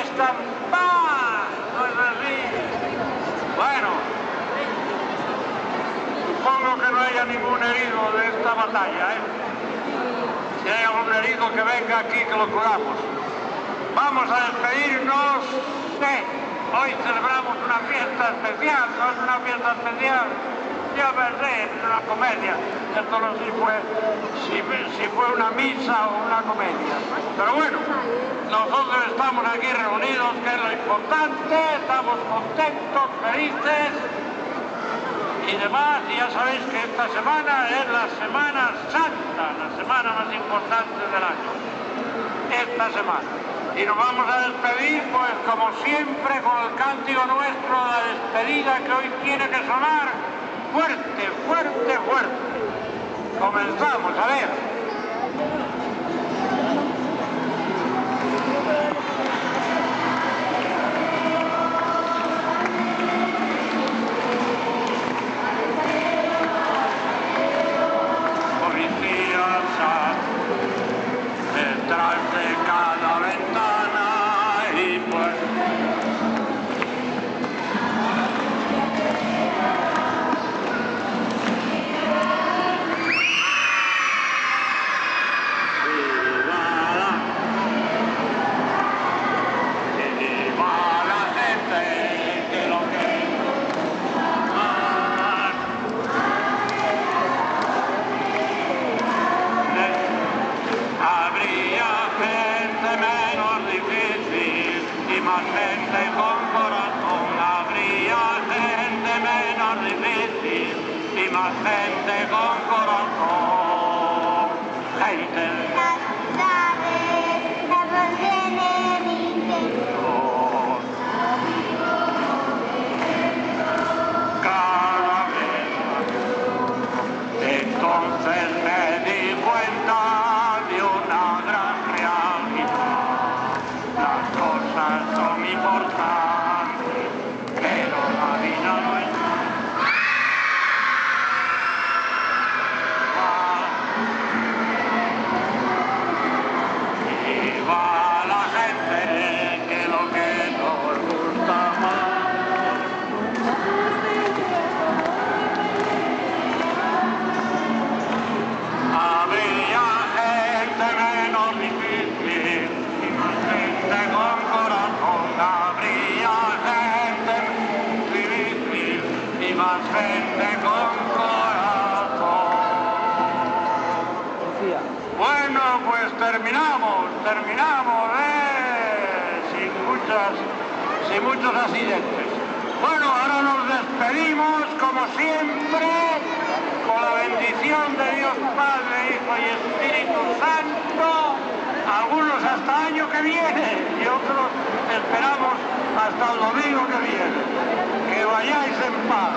fiesta en paz, ¿no es así? Bueno, supongo que no haya ningún herido de esta batalla, ¿eh? Si hay algún herido que venga aquí, que lo curamos. Vamos a despedirnos. Sí, hoy celebramos una fiesta especial, ¿no es una fiesta especial? Yo me sé, es una comedia. Esto no sé si fue una misa o una comedia. Pero bueno, nosotros estamos aquí reunidos, que es lo importante, estamos contentos, felices y demás. Y ya sabéis que esta semana es la Semana Santa, la semana más importante del año. Esta semana. Y nos vamos a despedir, pues como siempre, con el cántico nuestro de la despedida, que hoy tiene que sonar fuerte, fuerte, fuerte. Comenzamos, a ver. Policías detrás de cada ventana y pues... Más gente con corazón, habría gente menos difícil y más gente con corazón. Gente. Cada vez. Entonces me di cuenta de una gran realidad. Las cosas son importantes, pero la vida no es igual. Y va la gente que lo que nos gusta más. Había gente menos difícil y más gente con corazón. Habría gente difícil y más gente con corazón. Bueno, pues terminamos, sin muchos accidentes. Bueno, ahora nos despedimos, como siempre, con la bendición de Dios Padre, Hijo y Espíritu Santo, algunos hasta el año que viene y otros esperamos hasta el domingo que viene. Que vayáis en paz.